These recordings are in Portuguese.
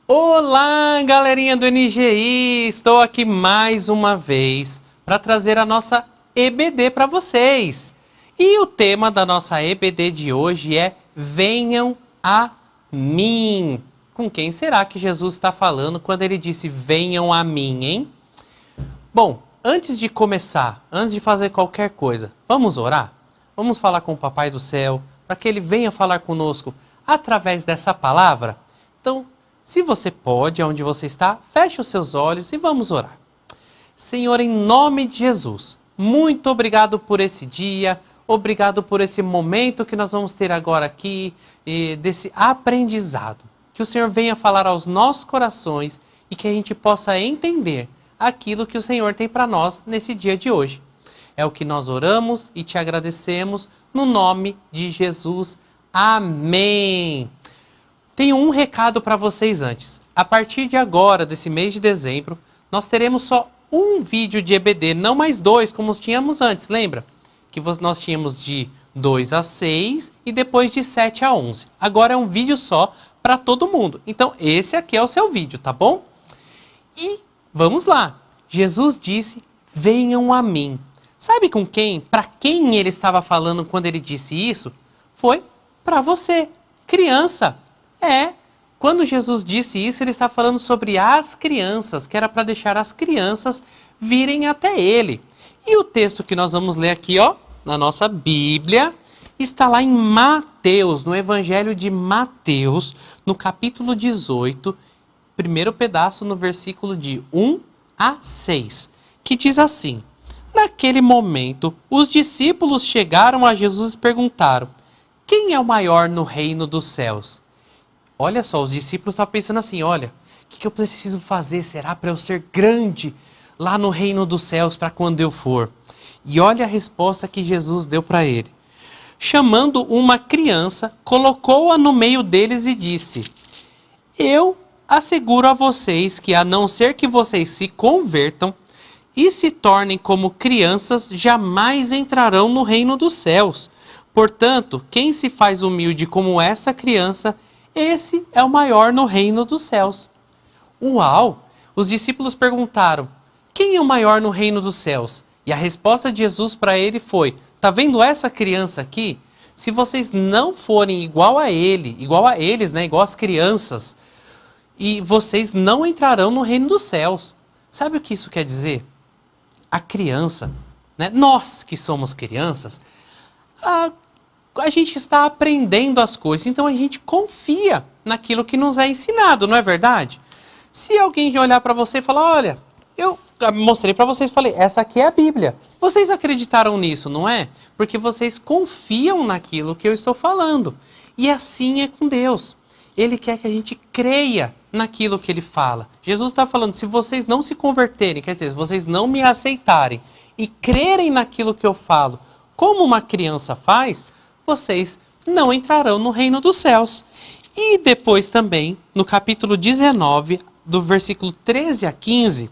Olá, galerinha do NGI! Estou aqui mais uma vez para trazer a nossa EBD para vocês. E o tema da nossa EBD de hoje é Venham a mim. Com quem será que Jesus está falando quando ele disse venham a mim, hein? Bom, antes de começar, antes de fazer qualquer coisa, vamos orar? Vamos falar com o Papai do Céu para que ele venha falar conosco através dessa palavra? Então, se você pode, onde você está, feche os seus olhos e vamos orar. Senhor, em nome de Jesus, muito obrigado por esse dia, obrigado por esse momento que nós vamos ter agora aqui, desse aprendizado. Que o Senhor venha falar aos nossos corações e que a gente possa entender aquilo que o Senhor tem para nós nesse dia de hoje. É o que nós oramos e te agradecemos no nome de Jesus. Amém. Tenho um recado para vocês antes. A partir de agora, desse mês de dezembro, nós teremos só um vídeo de EBD, não mais dois, como tínhamos antes, lembra? Que nós tínhamos de 2 a 6 e depois de 7 a 11. Agora é um vídeo só para todo mundo. Então, esse aqui é o seu vídeo, tá bom? E vamos lá. Jesus disse, venham a mim. Sabe com quem? Para quem ele estava falando quando ele disse isso? Foi para você, criança. Quando Jesus disse isso, ele está falando sobre as crianças, que era para deixar as crianças virem até ele. E o texto que nós vamos ler aqui, ó, na nossa Bíblia, está lá em Mateus, no Evangelho de Mateus, no capítulo 18, primeiro pedaço, no versículo de 1 a 6, que diz assim: naquele momento, os discípulos chegaram a Jesus e perguntaram, quem é o maior no reino dos céus? Olha só, os discípulos estavam pensando assim, olha, o que eu preciso fazer, será, para eu ser grande lá no reino dos céus, para quando eu for? E olha a resposta que Jesus deu para ele. Chamando uma criança, colocou-a no meio deles e disse, eu asseguro a vocês que a não ser que vocês se convertam e se tornem como crianças, jamais entrarão no reino dos céus. Portanto, quem se faz humilde como essa criança, esse é o maior no reino dos céus. Uau! Os discípulos perguntaram, quem é o maior no reino dos céus? E a resposta de Jesus para ele foi, tá vendo essa criança aqui? Se vocês não forem igual a ele, igual a eles, né, igual as crianças, e vocês não entrarão no reino dos céus. Sabe o que isso quer dizer? A criança, né, nós que somos crianças, a gente está aprendendo as coisas, então a gente confia naquilo que nos é ensinado, não é verdade? Se alguém olhar para você e falar, olha, eu mostrei para vocês, falei, essa aqui é a Bíblia. Vocês acreditaram nisso, não é? Porque vocês confiam naquilo que eu estou falando. E assim é com Deus. Ele quer que a gente creia naquilo que ele fala. Jesus está falando, se vocês não se converterem, quer dizer, se vocês não me aceitarem e crerem naquilo que eu falo, como uma criança faz, vocês não entrarão no reino dos céus. E depois também, no capítulo 19, do versículo 13 a 15,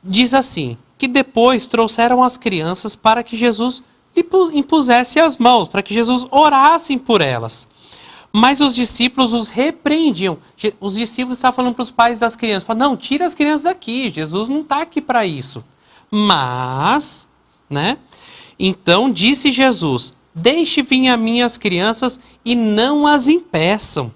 diz assim, que depois trouxeram as crianças para que Jesus lhe impusesse as mãos, para que Jesus orasse por elas. Mas os discípulos os repreendiam. Os discípulos estavam falando para os pais das crianças, falaram, não, tira as crianças daqui, Jesus não está aqui para isso. Mas, né? Então disse Jesus, deixe vir a mim as crianças e não as impeçam,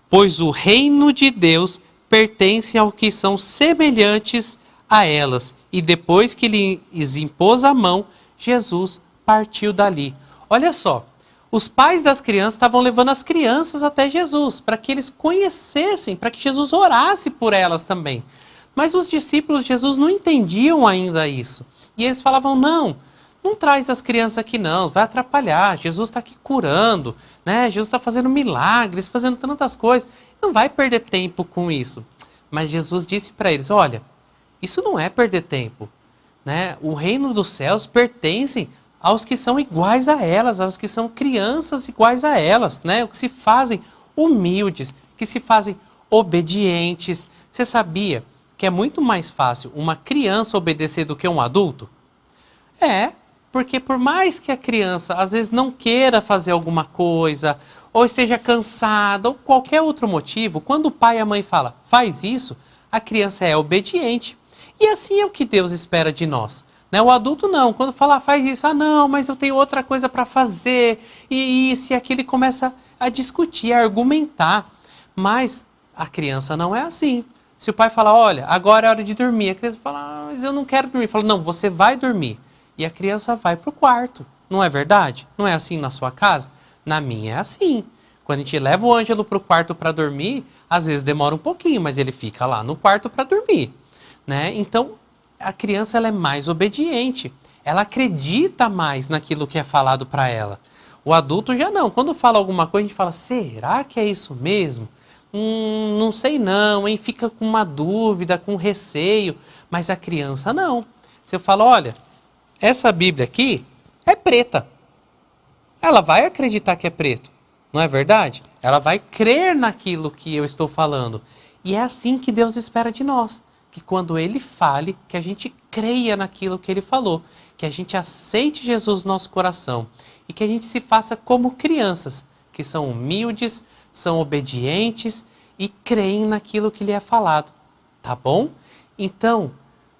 pois o reino de Deus pertence aos que são semelhantes a elas. E depois que lhes impôs a mão, Jesus partiu dali. Olha só, os pais das crianças estavam levando as crianças até Jesus, para que eles conhecessem, para que Jesus orasse por elas também. Mas os discípulos de Jesus não entendiam ainda isso. E eles falavam, não traz as crianças aqui não, vai atrapalhar, Jesus está aqui curando, né? Jesus está fazendo milagres, fazendo tantas coisas, não vai perder tempo com isso. Mas Jesus disse para eles, olha, isso não é perder tempo, né? O reino dos céus pertence aos que são iguais a elas, aos que são crianças iguais a elas, né? Os que se fazem humildes, que se fazem obedientes. Você sabia que é muito mais fácil uma criança obedecer do que um adulto? Porque por mais que a criança às vezes não queira fazer alguma coisa, ou esteja cansada, ou qualquer outro motivo, quando o pai e a mãe falam, faz isso, a criança é obediente. E assim é o que Deus espera de nós. Né? O adulto não, quando fala, faz isso, ah não, mas eu tenho outra coisa para fazer, e isso e aquilo, ele começa a discutir, a argumentar. Mas a criança não é assim. Se o pai fala, olha, agora é hora de dormir, a criança fala, ah, mas eu não quero dormir. Fala, não, você vai dormir. E a criança vai para o quarto. Não é verdade? Não é assim na sua casa? Na minha é assim. Quando a gente leva o Ângelo para o quarto para dormir, às vezes demora um pouquinho, mas ele fica lá no quarto para dormir. Né? Então, a criança ela é mais obediente. Ela acredita mais naquilo que é falado para ela. O adulto já não. Quando fala alguma coisa, a gente fala, será que é isso mesmo? Não sei não, hein? Fica com uma dúvida, com receio. Mas a criança não. Se eu falo, olha, essa Bíblia aqui é preta. Ela vai acreditar que é preto. Não é verdade? Ela vai crer naquilo que eu estou falando. E é assim que Deus espera de nós. Que quando Ele fale, que a gente creia naquilo que Ele falou. Que a gente aceite Jesus no nosso coração. E que a gente se faça como crianças. Que são humildes, são obedientes e creem naquilo que lhe é falado. Tá bom? Então,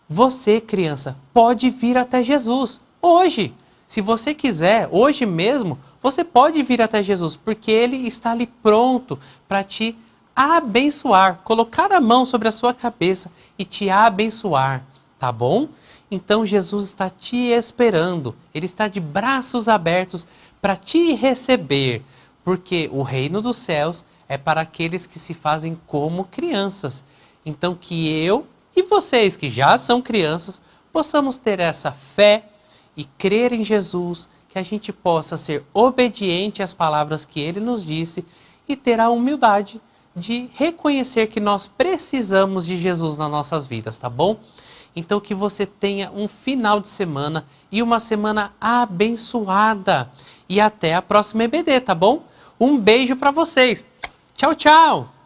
você, criança, pode vir até Jesus hoje. Se você quiser, hoje mesmo, você pode vir até Jesus, porque Ele está ali pronto para te abençoar, colocar a mão sobre a sua cabeça e te abençoar, tá bom? Então Jesus está te esperando, Ele está de braços abertos para te receber, porque o reino dos céus é para aqueles que se fazem como crianças. Então que eu e vocês que já são crianças, possamos ter essa fé e crer em Jesus, que a gente possa ser obediente às palavras que Ele nos disse e ter a humildade de reconhecer que nós precisamos de Jesus nas nossas vidas, tá bom? Então que você tenha um final de semana e uma semana abençoada. E até a próxima EBD, tá bom? Um beijo para vocês. Tchau, tchau!